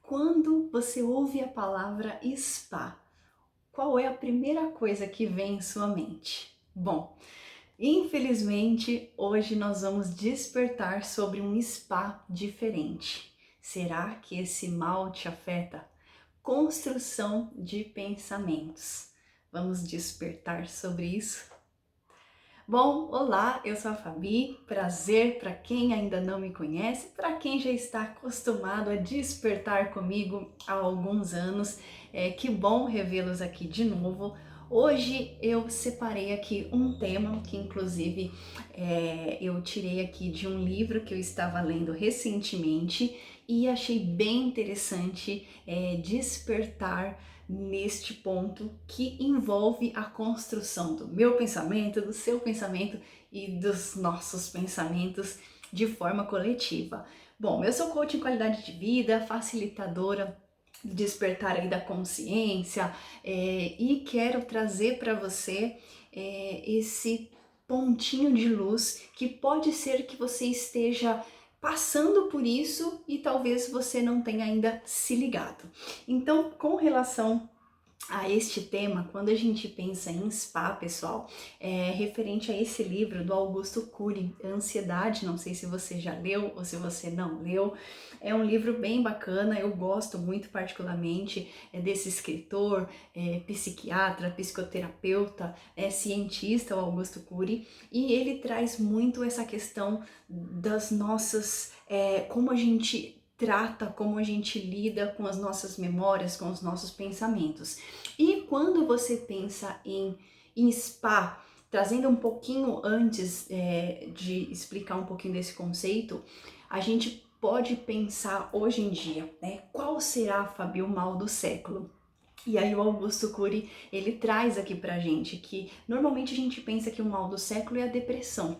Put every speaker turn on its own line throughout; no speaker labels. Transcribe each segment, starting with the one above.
Quando você ouve a palavra spa, qual é a primeira coisa que vem em sua mente? Bom, infelizmente, hoje nós vamos despertar sobre um spa diferente. Será que esse mal te afeta? Construção de pensamentos. Vamos despertar sobre isso? Bom, olá, eu sou a Fabi, prazer para quem ainda não me conhece, para quem já está acostumado a despertar comigo há alguns anos, que bom revê-los aqui de novo. Hoje eu separei aqui um tema que inclusive eu tirei aqui de um livro que eu estava lendo recentemente e achei bem interessante despertar neste ponto que envolve a construção do meu pensamento, do seu pensamento e dos nossos pensamentos de forma coletiva. Bom, eu sou coach em qualidade de vida, facilitadora do despertar aí da consciência e quero trazer para você esse pontinho de luz que pode ser que você esteja passando por isso e talvez você não tenha ainda se ligado. Então, com relação a este tema, quando a gente pensa em spa, pessoal, referente a esse livro do Augusto Cury, Ansiedade, não sei se você já leu ou se você não leu, é um livro bem bacana, eu gosto muito particularmente desse escritor, psiquiatra, psicoterapeuta, cientista, o Augusto Cury, e ele traz muito essa questão das nossas, como a gente trata, como a gente lida com as nossas memórias, com os nossos pensamentos. E quando você pensa em spa, trazendo um pouquinho antes de explicar um pouquinho desse conceito, a gente pode pensar hoje em dia, né? Qual será, Fabi, o mal do século? E aí o Augusto Cury, ele traz aqui pra gente que normalmente a gente pensa que o mal do século é a depressão,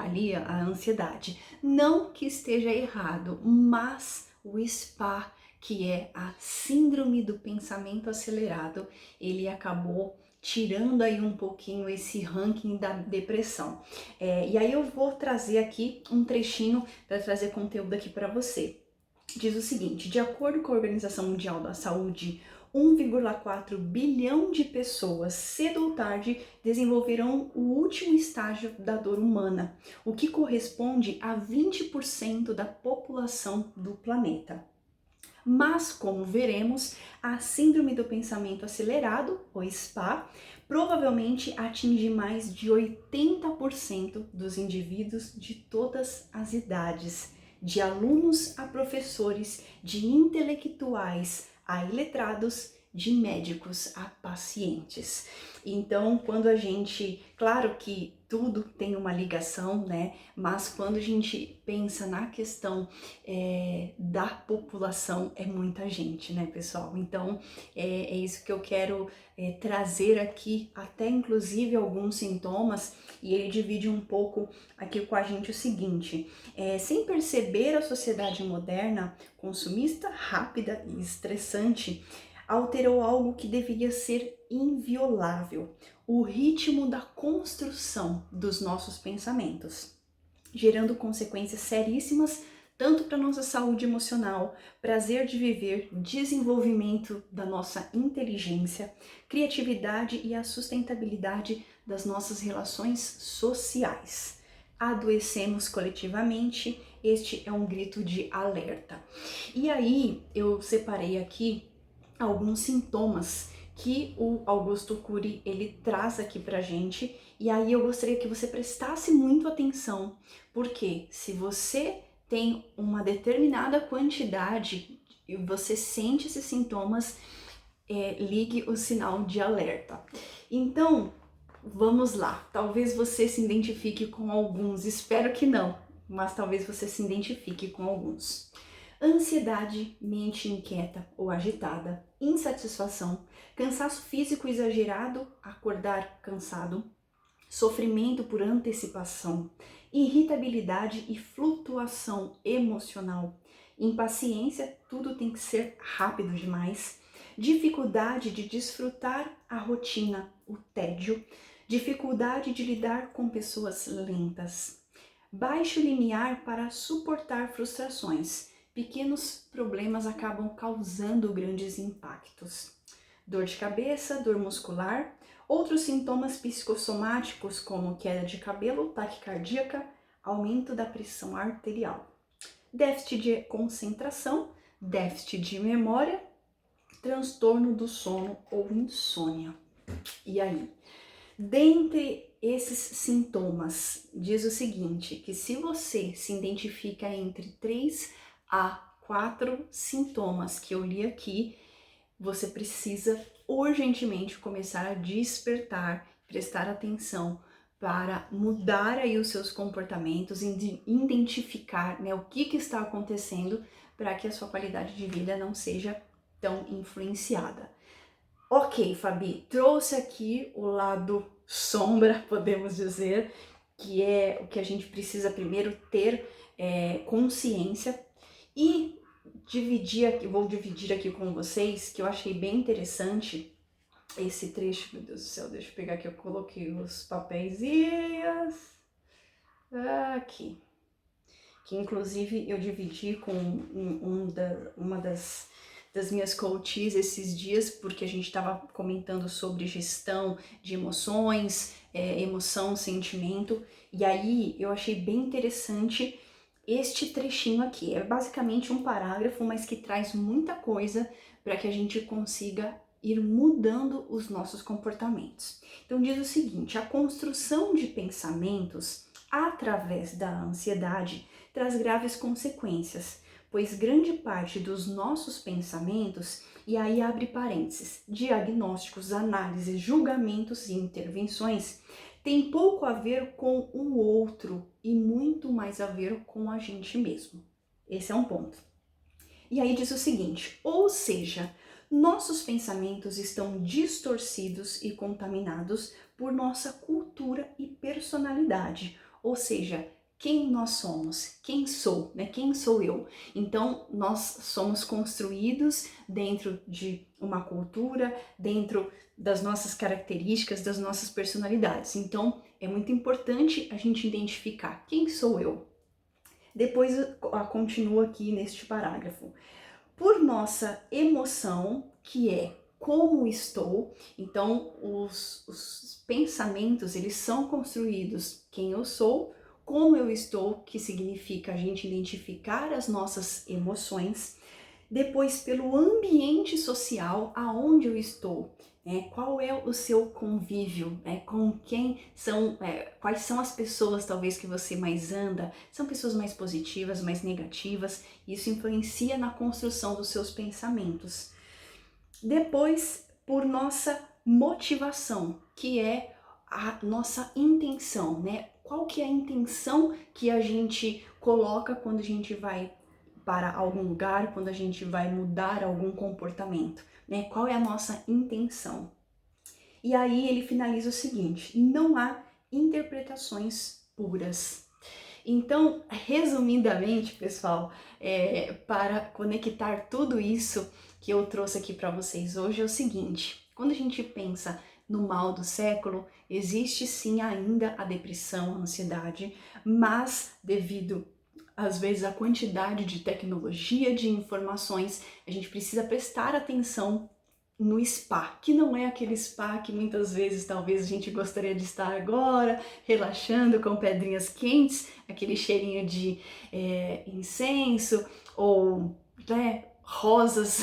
ali a ansiedade. Não que esteja errado, mas o SPA, que é a síndrome do pensamento acelerado, ele acabou tirando aí um pouquinho esse ranking da depressão. E aí eu vou trazer aqui um trechinho para trazer conteúdo aqui para você. Diz o seguinte: de acordo com a Organização Mundial da Saúde, 1,4 bilhão de pessoas, cedo ou tarde, desenvolverão o último estágio da dor humana, o que corresponde a 20% da população do planeta. Mas, como veremos, a síndrome do pensamento acelerado, ou SPA, provavelmente atinge mais de 80% dos indivíduos de todas as idades, de alunos a professores, de intelectuais a iletrados, de médicos a pacientes. Então, quando a gente, claro que tudo tem uma ligação, né? Mas quando a gente pensa na questão da população, é muita gente, né, pessoal? Então, é isso que eu quero trazer aqui, até inclusive alguns sintomas, e ele divide um pouco aqui com a gente o seguinte: sem perceber, a sociedade moderna, consumista, rápida e estressante, alterou algo que deveria ser inviolável, o ritmo da construção dos nossos pensamentos, gerando consequências seríssimas tanto para nossa saúde emocional, prazer de viver, desenvolvimento da nossa inteligência, criatividade e a sustentabilidade das nossas relações sociais. Adoecemos coletivamente, este é um grito de alerta. E aí eu separei aqui alguns sintomas que o Augusto Cury ele traz aqui pra gente, e aí eu gostaria que você prestasse muito atenção, porque se você tem uma determinada quantidade e você sente esses sintomas, ligue o sinal de alerta. Então, vamos lá, talvez você se identifique com alguns, espero que não, mas talvez você se identifique com alguns. Ansiedade, mente inquieta ou agitada, insatisfação, cansaço físico exagerado, acordar cansado, sofrimento por antecipação, irritabilidade e flutuação emocional, impaciência, tudo tem que ser rápido demais, dificuldade de desfrutar a rotina, o tédio, dificuldade de lidar com pessoas lentas, baixo limiar para suportar frustrações, pequenos problemas acabam causando grandes impactos. Dor de cabeça, dor muscular, outros sintomas psicossomáticos como queda de cabelo, taquicardia, aumento da pressão arterial, déficit de concentração, déficit de memória, transtorno do sono ou insônia. E aí? Dentre esses sintomas, diz o seguinte, que se você se identifica entre 3 a 4 sintomas que eu li aqui, você precisa urgentemente começar a despertar, prestar atenção para mudar aí os seus comportamentos e identificar, né, o que está acontecendo para que a sua qualidade de vida não seja tão influenciada. Ok, Fabi, trouxe aqui o lado sombra, podemos dizer, que é o que a gente precisa primeiro ter consciência e vou dividir aqui com vocês, que eu achei bem interessante esse trecho. Meu Deus do céu, deixa eu pegar aqui, eu coloquei os papéis aqui, que inclusive eu dividi com uma das minhas coaches esses dias, porque a gente estava comentando sobre gestão de emoções, emoção, sentimento, e aí eu achei bem interessante este trechinho aqui. É basicamente um parágrafo, mas que traz muita coisa para que a gente consiga ir mudando os nossos comportamentos. Então diz o seguinte: a construção de pensamentos através da ansiedade traz graves consequências, pois grande parte dos nossos pensamentos, e aí abre parênteses, diagnósticos, análises, julgamentos e intervenções, tem pouco a ver com o outro e muito mais a ver com a gente mesmo. Esse é um ponto. E aí diz o seguinte, ou seja, nossos pensamentos estão distorcidos e contaminados por nossa cultura e personalidade, ou seja, quem nós somos, quem sou, né? Quem sou eu? Então, nós somos construídos dentro de uma cultura, dentro das nossas características, das nossas personalidades. Então, é muito importante a gente identificar quem sou eu. Depois, continua aqui neste parágrafo. Por nossa emoção, que é como estou, então os pensamentos, eles são construídos quem eu sou, como eu estou, que significa a gente identificar as nossas emoções, depois pelo ambiente social aonde eu estou, qual é o seu convívio, com quem são, quais são as pessoas talvez que você mais anda, são pessoas mais positivas, mais negativas, isso influencia na construção dos seus pensamentos. Depois, por nossa motivação, que é a nossa intenção, né? Qual que é a intenção que a gente coloca quando a gente vai para algum lugar, quando a gente vai mudar algum comportamento, né? Qual é a nossa intenção? E aí ele finaliza o seguinte: não há interpretações puras. Então, resumidamente, pessoal, para conectar tudo isso que eu trouxe aqui para vocês hoje é o seguinte: quando a gente pensa no mal do século, existe sim ainda a depressão, a ansiedade, mas devido às vezes à quantidade de tecnologia, de informações, a gente precisa prestar atenção no spa, que não é aquele spa que muitas vezes talvez a gente gostaria de estar agora, relaxando com pedrinhas quentes, aquele cheirinho de incenso ou rosas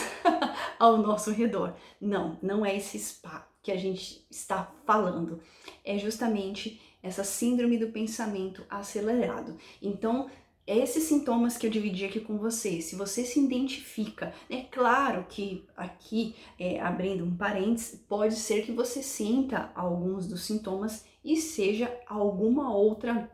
ao nosso redor. Não, não é esse spa que a gente está falando. É justamente essa síndrome do pensamento acelerado. Então, esses sintomas que eu dividi aqui com você, se você se identifica, é claro que aqui, abrindo um parênteses, pode ser que você sinta alguns dos sintomas e seja alguma outra,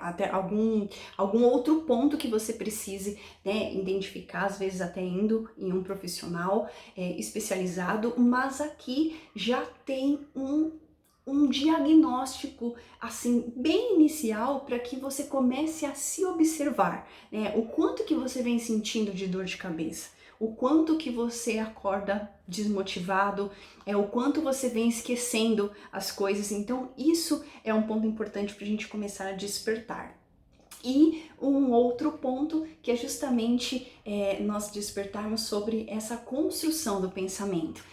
até algum outro ponto que você precise, identificar, às vezes até indo em um profissional especializado, mas aqui já tem um diagnóstico assim bem inicial para que você comece a se observar, o quanto que você vem sentindo de dor de cabeça, o quanto que você acorda desmotivado, o quanto você vem esquecendo as coisas. Então isso é um ponto importante para a gente começar a despertar. E um outro ponto que é justamente nós despertarmos sobre essa construção do pensamento.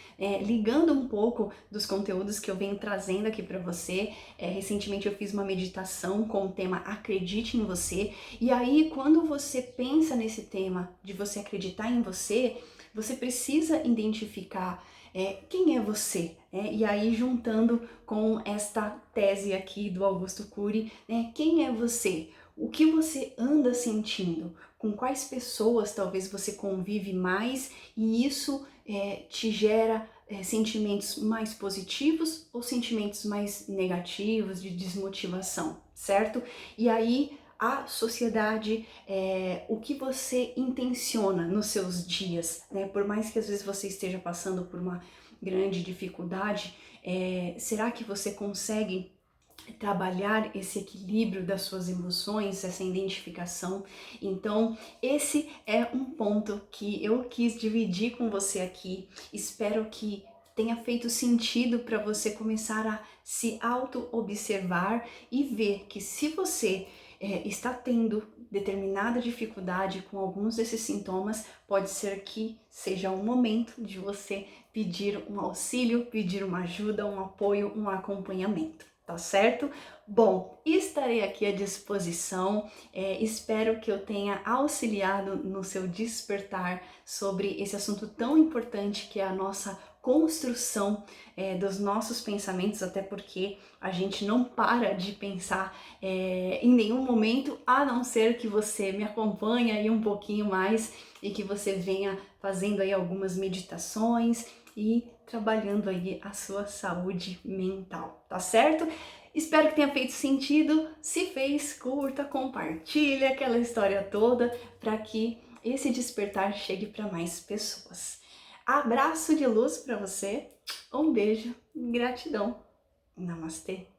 Ligando um pouco dos conteúdos que eu venho trazendo aqui para você, recentemente eu fiz uma meditação com o tema Acredite em Você, e aí quando você pensa nesse tema de você acreditar em você, você precisa identificar quem é você, e aí juntando com esta tese aqui do Augusto Cury, quem é você? O que você anda sentindo? Com quais pessoas talvez você convive mais e isso te gera sentimentos mais positivos ou sentimentos mais negativos, de desmotivação, certo? E aí a sociedade, o que você intenciona nos seus dias, né? Por mais que às vezes você esteja passando por uma grande dificuldade, será que você consegue trabalhar esse equilíbrio das suas emoções, essa identificação? Então, esse é um ponto que eu quis dividir com você aqui. Espero que tenha feito sentido para você começar a se auto-observar e ver que se você está tendo determinada dificuldade com alguns desses sintomas, pode ser que seja um momento de você pedir um auxílio, pedir uma ajuda, um apoio, um acompanhamento. Tá certo? Bom, estarei aqui à disposição, espero que eu tenha auxiliado no seu despertar sobre esse assunto tão importante que é a nossa construção dos nossos pensamentos, até porque a gente não para de pensar em nenhum momento, a não ser que você me acompanhe aí um pouquinho mais e que você venha fazendo aí algumas meditações e trabalhando aí a sua saúde mental, tá certo? Espero que tenha feito sentido. Se fez, curta, compartilha aquela história toda para que esse despertar chegue para mais pessoas. Abraço de luz para você, um beijo, gratidão. Namastê.